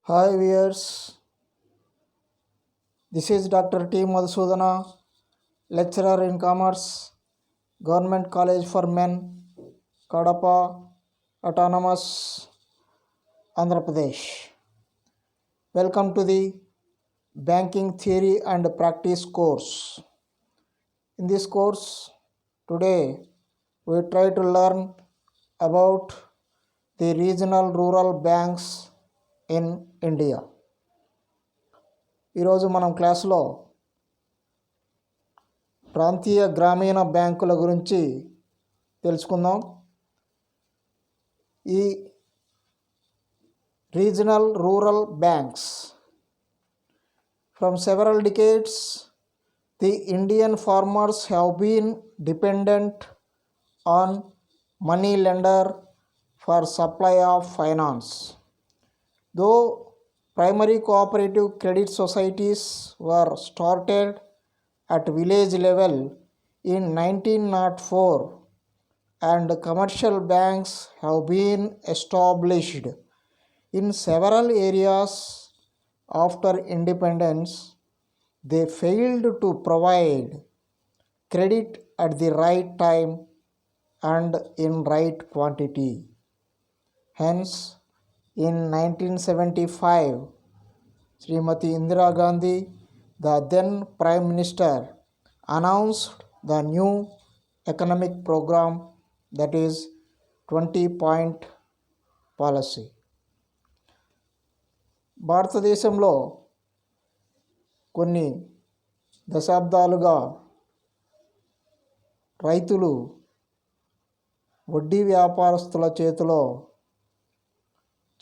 Hi viewers, this is Dr. T. Madhusudana, lecturer in Commerce, Government College for Men, Kadapa, Autonomous, Andhra Pradesh. Welcome to the Banking Theory and Practice course. In this course, today we try to learn about the regional rural banks in India. ఈరోజు మనం క్లాసులో ప్రాంతీయ గ్రామీణ బ్యాంకుల గురించి తెలుసుకుందాం. ఈ regional rural banks from several decades the Indian farmers have been dependent on money lender for supply of finance. Though primary cooperative credit societies were started at village level in 1904 and commercial banks have been established in several areas after independence. They failed to provide credit at the right time and in right quantity. Hence, in 1975, Srimati Indira Gandhi, the then Prime Minister, announced the new economic program, that is 20-point policy. భారతదేశంలో కొన్ని దశాబ్దాలుగా రైతులు వడ్డీ వ్యాపారస్తుల చేతిలో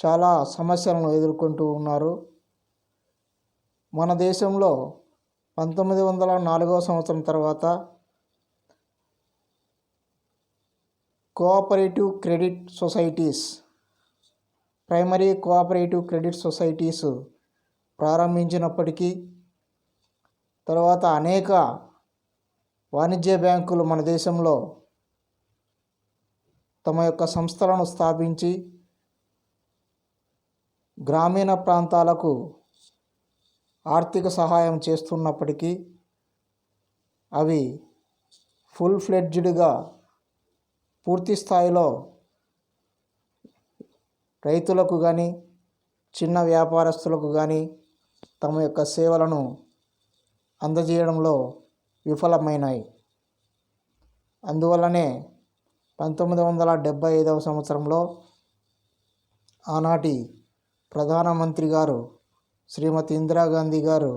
చాలా సమస్యలను ఎదుర్కొంటూ ఉన్నారు. మన దేశంలో 1904 సంవత్సరం తర్వాత cooperative credit societies, primary cooperative credit societies ప్రారంభించినప్పటికీ తర్వాత అనేక వాణిజ్య బ్యాంకులు మన దేశంలో తమ యొక్క సంస్థలను స్థాపించి గ్రామీణ ప్రాంతాలకు ఆర్థిక సహాయం చేస్తున్నప్పటికీ అవి ఫుల్ ఫ్లెడ్జ్డ్గా పూర్తి స్థాయిలో రైతులకు కానీ చిన్న వ్యాపారస్తులకు కానీ తమ యొక్క సేవలను అందజేయడంలో విఫలమైనాయి. అందువల్లనే 1975 సంవత్సరంలో ఆనాటి ప్రధానమంత్రి గారు శ్రీమతి ఇందిరాగాంధీ గారు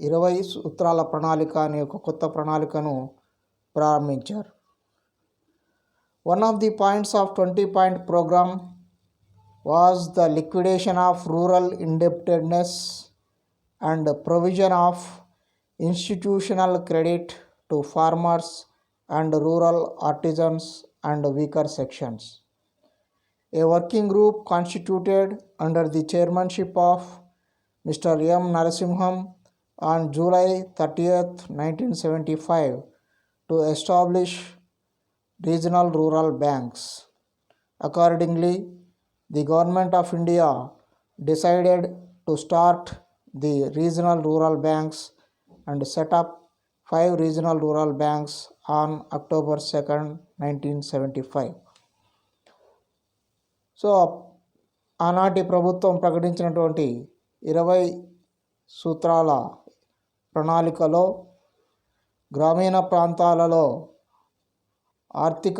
20 సూత్రాల ప్రణాళిక అనే ఒక కొత్త ప్రణాళికను ప్రారంభించారు. One of the points of 20-point program was the liquidation of rural indebtedness and provision of institutional credit to farmers and rural artisans and weaker sections. A working group constituted under the chairmanship of Mr. M. Narasimham on July 30th, 1975 to establish regional rural banks. Accordingly, the Government of India decided to start the regional rural banks and set up 5 regional rural banks on October 2nd, 1975. So ఆనాటి ప్రభుత్వం ప్రకటించినటువంటి 20 సూత్రాల ప్రణాళికలో గ్రామీణ ప్రాంతాలలో ఆర్థిక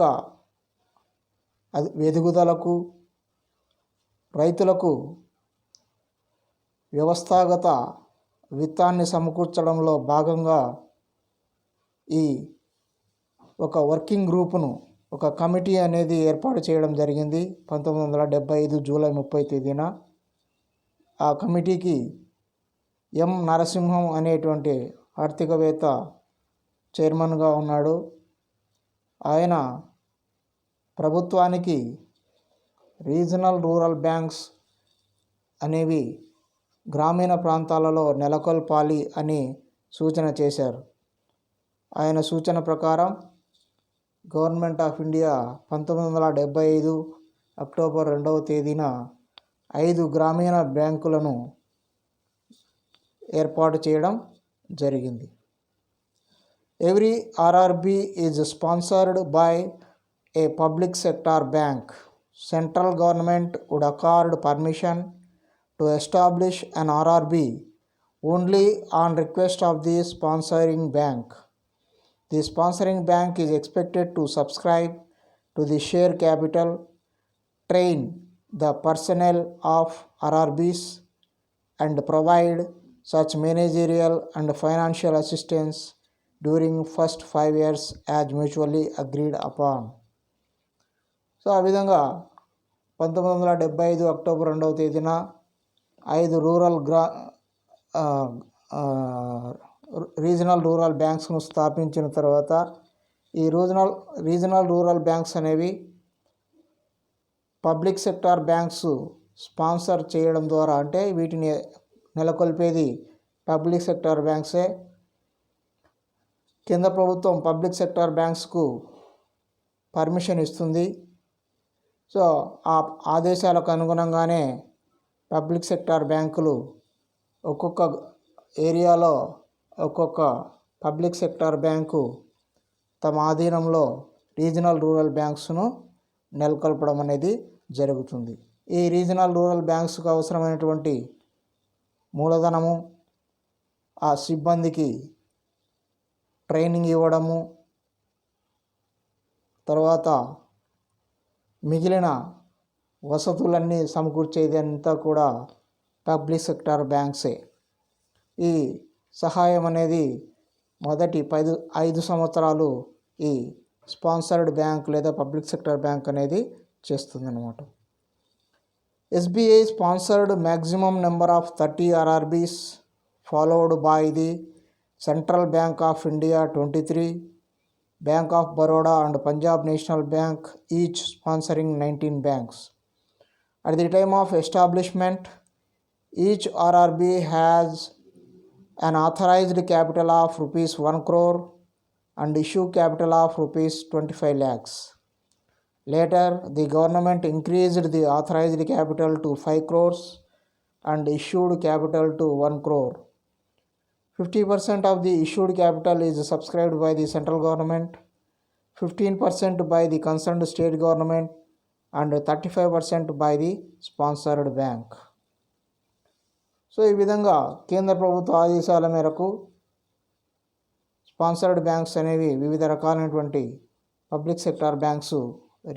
ఎదుగుదలకు, రైతులకు వ్యవస్థాగత విత్తాన్ని సమకూర్చడంలో భాగంగా ఈ ఒక వర్కింగ్ గ్రూపును, ఒక కమిటీ అనేది ఏర్పాటు చేయడం జరిగింది 1975 జూలై 30 తేదీన. ఆ కమిటీకి ఎం నరసింహం అనేటువంటి ఆర్థికవేత్త చైర్మన్గా ఉన్నాడు. ఆయన ప్రభుత్వానికి రీజనల్ రూరల్ బ్యాంక్స్ అనేవి గ్రామీణ ప్రాంతాలలో నెలకొల్పాలి అని సూచన చేశారు. ఆయన సూచన ప్రకారం గవర్నమెంట్ ఆఫ్ ఇండియా 1975 అక్టోబర్ 2వ తేదీన 5 గ్రామీణ బ్యాంకులను ఏర్పాటు చేయడం జరిగింది. Every RRB is sponsored by a public sector bank. Central government would accord permission to establish an RRB only on request of the sponsoring bank. The sponsoring bank is expected to subscribe to the share capital, train the personnel of RRBs, and provide such managerial and financial assistance during first 5 years as mutually agreed upon. So ఆ విధంగా 1975 October 2వ తేదీన 5 regional rural బ్యాంక్స్ను స్థాపించిన తర్వాత ఈ regional rural banks అనేవి public sector banks sponsor చేయడం ద్వారా, అంటే వీటిని నెలకొల్పేది పబ్లిక్ సెక్టార్ బ్యాంక్సే. కేంద్ర ప్రభుత్వం పబ్లిక్ సెక్టార్ బ్యాంక్స్కు పర్మిషన్ ఇస్తుంది. సో ఆ ఆదేశాలకు అనుగుణంగానే పబ్లిక్ సెక్టార్ బ్యాంకులు ఒక్కొక్క ఏరియాలో ఒక్కొక్క పబ్లిక్ సెక్టార్ బ్యాంకు తమ ఆధీనంలో రీజనల్ రూరల్ బ్యాంక్స్ను నెలకొల్పడం అనేది జరుగుతుంది. ఈ రీజనల్ రూరల్ బ్యాంక్స్కు అవసరమైనటువంటి మూలధనము, ఆ సిబ్బందికి ట్రైనింగ్ ఇవ్వడము, తర్వాత మిగిలిన వసతులన్నీ సమకూర్చేది అంతా కూడా పబ్లిక్ సెక్టార్ బ్యాంక్సే. ఈ సహాయం అనేది మొదటి 5 సంవత్సరాలు ఈ స్పాన్సర్డ్ బ్యాంక్ లేదా పబ్లిక్ సెక్టార్ బ్యాంక్ అనేది చేస్తుందన్నమాట. SBI sponsored maximum number of 30 RRBs, followed by the Central Bank of India 23, Bank of Baroda and Punjab National Bank, each sponsoring 19 banks. At the time of establishment, each RRB has an authorized capital of rupees 1 crore and issue capital of rupees 25 lakhs. Later, the government increased the authorized capital to 5 crores and issued capital to 1 crore. 50% of the issued capital is subscribed by the central government, 15% by the concerned state government, and 35% by the sponsored bank. So ఈ విధంగా కేంద్ర ప్రభుత్వ ఆదేశాల మేరకు sponsored banks అనేవి వివిధ రకాలైనటువంటి public sector banks,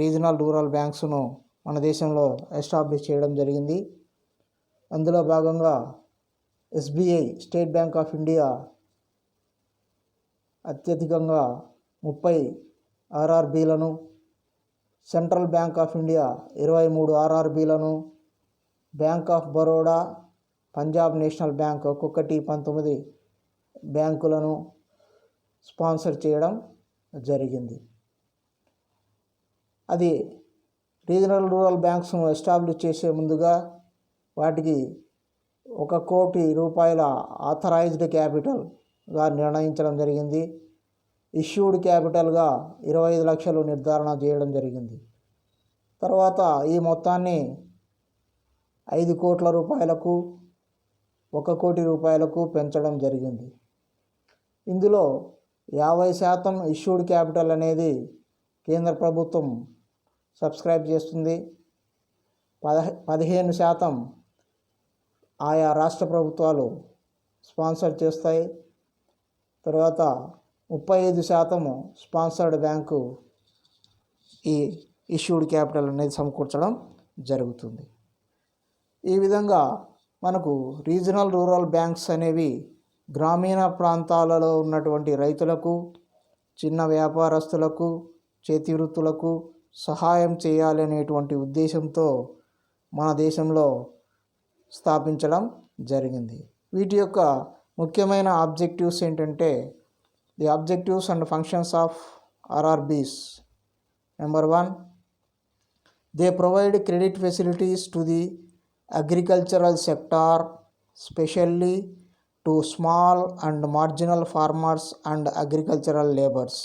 regional rural బ్యాంక్స్ను మన దేశంలో ఎస్టాబ్లిష్ చేయడం జరిగింది. అందులో భాగంగా SBI, State Bank of India అత్యధికంగా 30 ఆర్ఆర్బీలను, సెంట్రల్ బ్యాంక్ ఆఫ్ ఇండియా 23 ఆర్ఆర్బీలను, Bank of Baroda, Punjab National Bank ఒక్కొక్కటి 19 బ్యాంకులను స్పాన్సర్ చేయడం జరిగింది. అది రీజనల్ రూరల్ బ్యాంక్స్ను ఎస్టాబ్లిష్ చేసే ముందుగా వాటికి 1 కోటి రూపాయల ఆథరైజ్డ్ క్యాపిటల్గా నిర్ణయించడం జరిగింది. ఇష్యూడ్ క్యాపిటల్గా 25 లక్షలు నిర్ధారణ చేయడం జరిగింది. తర్వాత ఈ మొత్తాన్ని 5 కోట్ల రూపాయలకు, 1 కోటి రూపాయలకు పెంచడం జరిగింది. ఇందులో 50% ఇష్యూడ్ క్యాపిటల్ అనేది కేంద్ర ప్రభుత్వం సబ్స్క్రైబ్ చేస్తుంది. 15% ఆయా రాష్ట్ర ప్రభుత్వాలు స్పాన్సర్ చేస్తాయి. తర్వాత 35% స్పాన్సర్డ్ బ్యాంకు ఈ ఇష్యూడ్ క్యాపిటల్ అనేది సమకూర్చడం జరుగుతుంది. ఈ విధంగా మనకు రీజనల్ రూరల్ బ్యాంక్స్ అనేవి గ్రామీణ ప్రాంతాలలో ఉన్నటువంటి రైతులకు, చిన్న వ్యాపారస్తులకు, చేతి వృత్తులకు సహాయం చేయాలి అనేటువంటి ఉద్దేశంతో మన దేశంలో స్థాపించడం జరిగింది. వీటి యొక్క ముఖ్యమైన ఆబ్జెక్టివ్స్ ఏంటంటే, the objectives and functions of RRBs. Number 1, they provide credit facilities to the agricultural sector, specially to small and marginal farmers and agricultural labours.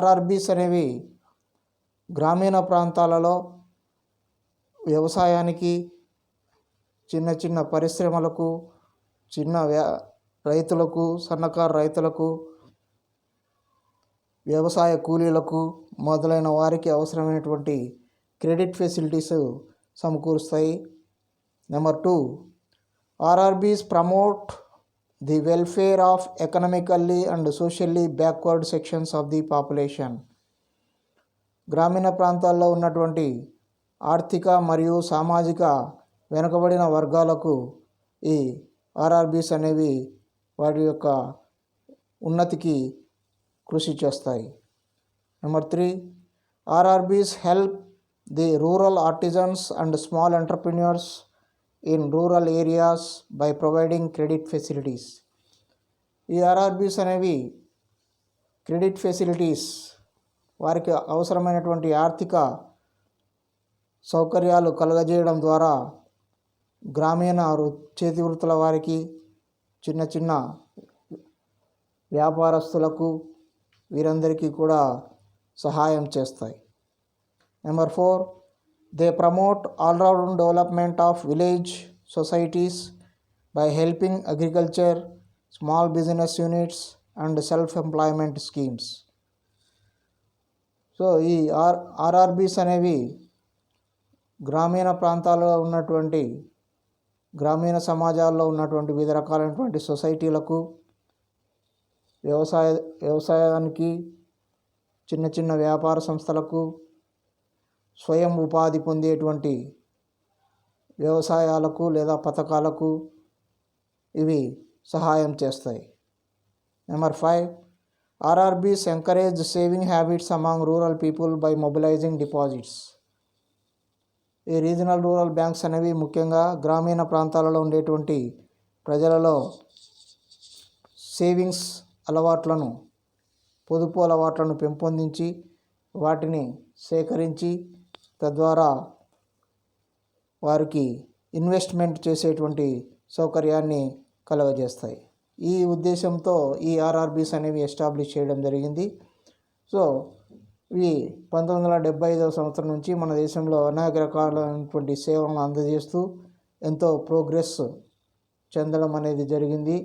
RRBs అనేవి గ్రామీణ ప్రాంతాలలో వ్యవసాయానికి, చిన్న చిన్న పరిశ్రమలకు, రైతులకు, సన్నకారు రైతులకు, వ్యవసాయ కూలీలకు మొదలైన వారికి అవసరమైనటువంటి క్రెడిట్ ఫెసిలిటీస్ సమకూరుస్తాయి. Number 2, RRBs promote the welfare of economically and socially backward sections of the population. గ్రామీణ ప్రాంతాల్లో ఉన్నటువంటి ఆర్థిక మరియు సామాజిక వెనుకబడిన వర్గాలకు ఈ ఆర్ఆర్బీస్ అనేవి వాటి యొక్క ఉన్నతికి కృషి చేస్తాయి. Number 3, RRBs help the rural artisans and small entrepreneurs in rural areas by providing credit facilities. ఈ ఆర్ఆర్బీస్ అనేవి క్రెడిట్ ఫెసిలిటీస్ వారికి అవసరమైనటువంటి ఆర్థిక సౌకర్యాలు కలుగజేయడం ద్వారా గ్రామీణ చేతి వృత్తుల వారికి, చిన్న చిన్న వ్యాపారస్తులకు, వీరందరికీ కూడా సహాయం చేస్తాయి. Number 4, they promote all round development of village societies by helping agriculture, small business units and self employment schemes. So ఈ ఆర్ఆర్బీస్ అనేవి గ్రామీణ ప్రాంతాల్లో ఉన్నటువంటి, గ్రామీణ సమాజాల్లో ఉన్నటువంటి వివిధ రకాలైనటువంటి సొసైటీలకు, వ్యవసాయానికి, చిన్న చిన్న వ్యాపార సంస్థలకు, స్వయం ఉపాధి పొందేటువంటి వ్యవసాయాలకు లేదా పథకాలకు ఇవి సహాయం చేస్తాయి. Number 5, RRBs encourage saving habits among rural people by mobilising deposits. ఈ రీజనల్ రూరల్ బ్యాంక్స్ అనేవి ముఖ్యంగా గ్రామీణ ప్రాంతాలలో ఉండేటువంటి ప్రజలలో సేవింగ్స్ అలవాట్లను, పొదుపు అలవాట్లను పెంపొందించి వాటిని సేకరించి తద్వారా వారికి ఇన్వెస్ట్మెంట్ చేసేటువంటి సౌకర్యాన్ని కలుగజేస్తాయి. ఈ ఉద్దేశంతో ఈ ఆర్ఆర్బీస్ అనేవి ఎస్టాబ్లిష్ చేయడం జరిగింది. సో ఇవి 1975 సంవత్సరం నుంచి మన దేశంలో అనేక రకాలైనటువంటి సేవలను అందజేస్తూ ఎంతో ప్రోగ్రెస్ చెందడం అనేది జరిగింది.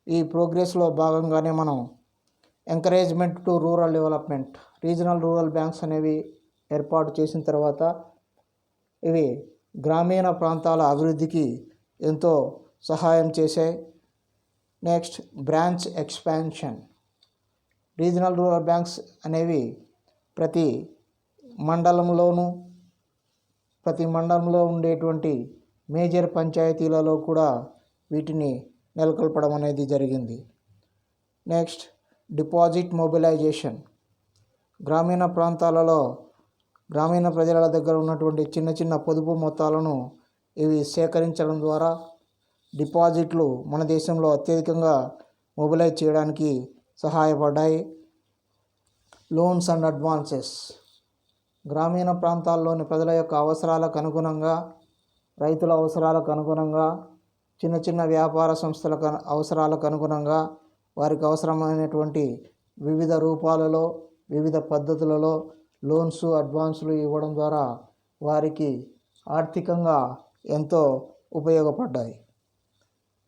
ఈ ప్రోగ్రెస్లో భాగంగానే మనం encouragement to rural development, regional rural banks అనేవి ఏర్పాటు చేసిన తర్వాత ఇవి గ్రామీణ ప్రాంతాల అభివృద్ధికి ఎంతో సహాయం చేశాయి. Next, branch expansion. Regional rural banks అనేవి ప్రతి మండలంలో ఉండేటువంటి మేజర్ పంచాయతీలలో కూడా వీటిని నెలకొల్పడం అనేది జరిగింది. Next, deposit mobilisation. గ్రామీణ ప్రాంతాలలో గ్రామీణ ప్రజల దగ్గర ఉన్నటువంటి చిన్న చిన్న పొదుపు మొత్తాలను ఇవి సేకరించడం ద్వారా డిపాజిట్లు మన దేశంలో అత్యధికంగా మొబిలైజ్ చేయడానికి సహాయపడ్డాయి. Loans and advances. గ్రామీణ ప్రాంతాల్లోని ప్రజల యొక్క అవసరాలకు అనుగుణంగా, రైతుల అవసరాలకు అనుగుణంగా, చిన్న చిన్న వ్యాపార సంస్థల అవసరాలకు అనుగుణంగా వారికి అవసరమైనటువంటి వివిధ రూపాలలో, వివిధ పద్ధతులలో లోన్స్, అడ్వాన్సులు ఇవ్వడం ద్వారా వారికి ఆర్థికంగా ఎంతో ఉపయోగపడ్డాయి.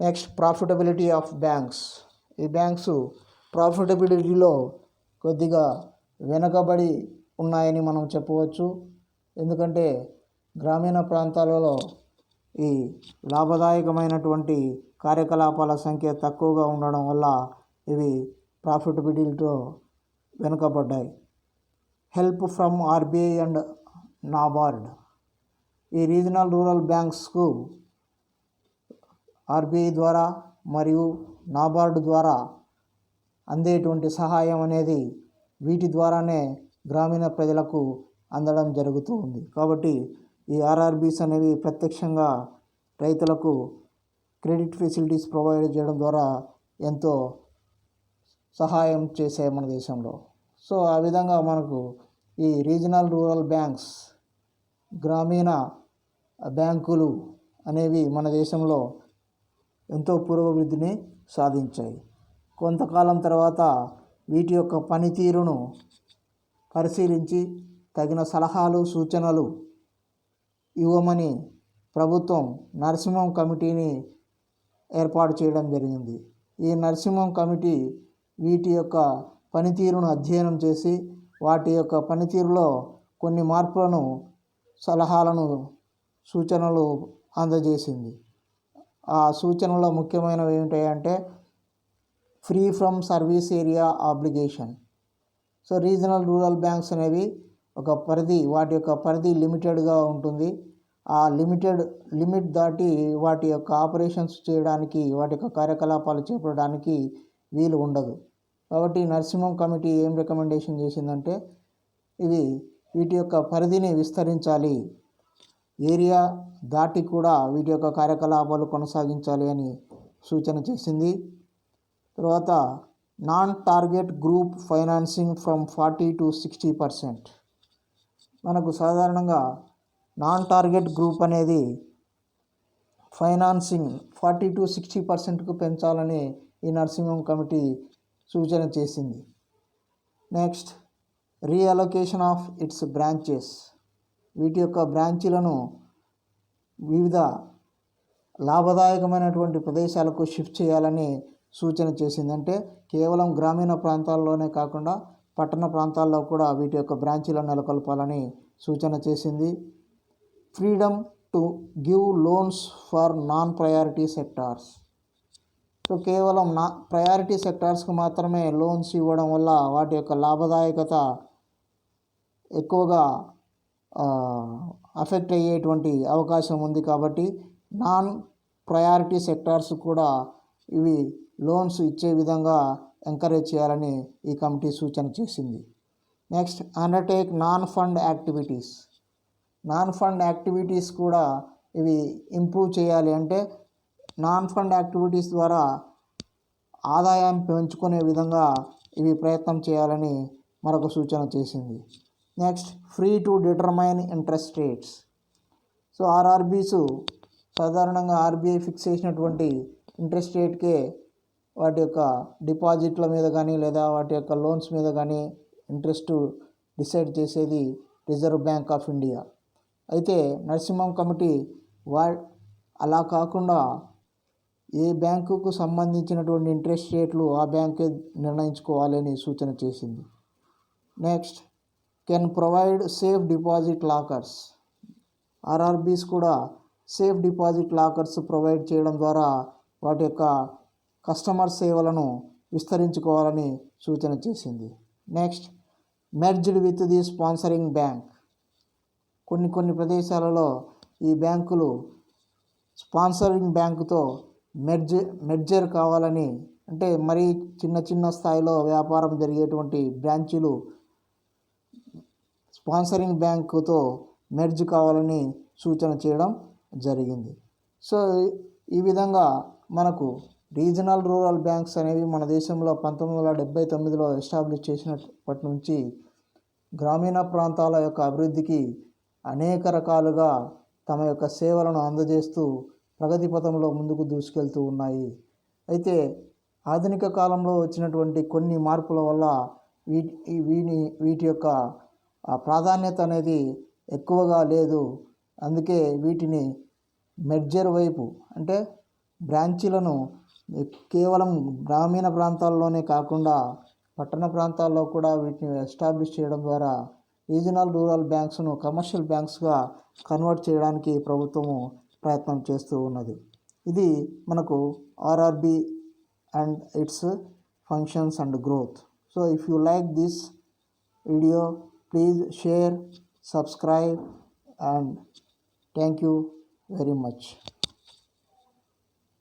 Next, profitability of banks. ఈ బ్యాంక్స్ ప్రాఫిటబిలిటీలో కొద్దిగా వెనుకబడి ఉన్నాయని మనం చెప్పవచ్చు. ఎందుకంటే గ్రామీణ ప్రాంతాలలో ఈ లాభదాయకమైనటువంటి కార్యకలాపాల సంఖ్య తక్కువగా ఉండడం వల్ల ఇవి ప్రాఫిటబిలిటీలో వెనుకబడ్డాయి. Help from RBI and NABARD. ఈ రీజనల్ రూరల్ బ్యాంక్స్కు ఆర్బీఐ ద్వారా మరియు నాబార్డు ద్వారా అందేటువంటి సహాయం అనేది వీటి ద్వారానే గ్రామీణ ప్రజలకు అందడం జరుగుతూ ఉంది. కాబట్టి ఈ ఆర్ఆర్బీస్ అనేవి ప్రత్యక్షంగా రైతులకు క్రెడిట్ ఫెసిలిటీస్ ప్రొవైడ్ చేయడం ద్వారా ఎంతో సహాయం చేశాయి మన దేశంలో. సో ఆ విధంగా మనకు ఈ రీజనల్ రూరల్ బ్యాంక్స్, గ్రామీణ బ్యాంకులు అనేవి మన దేశంలో ఎంతో పురోభివృద్ధిని సాధించాయి. కొంతకాలం తర్వాత వీటి యొక్క పనితీరును పరిశీలించి తగిన సలహాలు, సూచనలు ఇవ్వమని ప్రభుత్వం నరసింహం కమిటీని ఏర్పాటు చేయడం జరిగింది. ఈ నరసింహం కమిటీ వీటి యొక్క పనితీరును అధ్యయనం చేసి వాటి యొక్క పనితీరులో కొన్ని మార్పులను, సలహాలను, సూచనలు అందజేసింది. ఆ సూచనలో ముఖ్యమైనవి ఏమిటంటే free from service area obligation. So regional rural banks అనేవి ఒక పరిధి, వాటి యొక్క పరిధి లిమిటెడ్గా ఉంటుంది. ఆ లిమిట్ దాటి వాటి యొక్క ఆపరేషన్స్ చేయడానికి, వాటి యొక్క కార్యకలాపాలు చేపట్టడానికి వీలు ఉండదు. కాబట్టి నరసింహం కమిటీ ఏం రికమెండేషన్ చేసిందంటే వీటి యొక్క పరిధిని విస్తరించాలి, ఏరియా దాటి కూడా వీటి యొక్క కార్యకలాపాలు కొనసాగించాలి అని సూచన చేసింది. తర్వాత non target group financing from 40 to 60%. మనకు సాధారణంగా నాన్ టార్గెట్ గ్రూప్ అనేది ఫైనాన్సింగ్ 40 to 60%కు పెంచాలని ఈ నరసింహం కమిటీ సూచన చేసింది. Next, reallocation of its branches. వీటి యొక్క బ్రాంచీలను వివిధ లాభదాయకమైనటువంటి ప్రదేశాలకు షిఫ్ట్ చేయాలని సూచన చేసింది. అంటే కేవలం గ్రామీణ ప్రాంతాల్లోనే కాకుండా పట్టణ ప్రాంతాల్లో కూడా వీటి యొక్క బ్రాంచీలను నెలకొల్పాలని సూచన చేసింది. Freedom to give loans for non priority sectors. So కేవలం ప్రయారిటీ సెక్టార్స్కి మాత్రమే లోన్స్ ఇవ్వడం వల్ల వాటి యొక్క లాభదాయకత ఎక్కువగా అఫెక్ట్ అయ్యేటువంటి అవకాశం ఉంది. కాబట్టి నాన్ ప్రయారిటీ సెక్టార్స్ కూడా ఇవి లోన్స్ ఇచ్చే విధంగా ఎంకరేజ్ చేయాలని ఈ కమిటీ సూచన చేసింది. Next, undertake non fund activities. Non fund activities కూడా ఇవి ఇంప్రూవ్ చేయాలి. అంటే నాన్ ఫండ్ యాక్టివిటీస్ ద్వారా ఆదాయాన్ని పెంచుకునే విధంగా ఇవి ప్రయత్నం చేయాలని మరొక సూచన చేసింది. Next, free to determine interest rates. So RRBs సాధారణంగా ఆర్బీఐ ఫిక్స్ చేసినటువంటి ఇంట్రెస్ట్ రేట్కే వాటి యొక్క డిపాజిట్ల మీద కానీ లేదా వాటి యొక్క లోన్స్ మీద కానీ ఇంట్రెస్ట్ డిసైడ్ చేసేది రిజర్వ్ బ్యాంక్ ఆఫ్ ఇండియా. అయితే నరసింహం కమిటీ అలా కాకుండా ఏ బ్యాంకుకు సంబంధించినటువంటి ఇంట్రెస్ట్ రేట్లు ఆ బ్యాంకే నిర్ణయించుకోవాలని సూచన చేసింది. Next, can provide safe deposit lockers. RRBs కూడా సేఫ్ డిపాజిట్ లాకర్స్ ప్రొవైడ్ చేయడం ద్వారా వాటి యొక్క కస్టమర్ సేవలను విస్తరించుకోవాలని సూచన చేసింది. Next, merged with the sponsoring bank. కొన్ని ప్రదేశాలలో ఈ బ్యాంకులు స్పాన్సరింగ్ బ్యాంకుతో మెర్జర్ కావాలని, అంటే మరీ చిన్న స్థాయిలో వ్యాపారం జరిగేటువంటి బ్రాంచీలు స్పాన్సరింగ్ బ్యాంకుతో మెర్జ్ కావాలని సూచన చేయడం జరిగింది. సో ఈ విధంగా మనకు రీజనల్ రూరల్ బ్యాంక్స్ అనేవి మన దేశంలో 1979లో ఎస్టాబ్లిష్ చేసినప్పటి నుంచి గ్రామీణ ప్రాంతాల యొక్క అభివృద్ధికి అనేక రకాలుగా తమ యొక్క సేవలను అందజేస్తూ ప్రగతి పథంలో ముందుకు దూసుకెళ్తూ ఉన్నాయి. అయితే ఆధునిక కాలంలో వచ్చినటువంటి కొన్ని మార్పుల వల్ల వీటి యొక్క ప్రాధాన్యత అనేది ఎక్కువగా లేదు. అందుకే వీటిని మెర్జర్ వైపు, అంటే బ్రాంచీలను కేవలం గ్రామీణ ప్రాంతాల్లోనే కాకుండా పట్టణ ప్రాంతాల్లో కూడా వీటిని ఎస్టాబ్లిష్ చేయడం ద్వారా రీజనల్ రూరల్ బ్యాంక్స్ను కమర్షియల్ బ్యాంక్స్గా కన్వర్ట్ చేయడానికి ప్రభుత్వము ప్రయత్నం చేస్తూ ఉన్నది. ఇది మనకు RRB and it's functions and growth. So if you like this video, please share, subscribe, and thank you very much.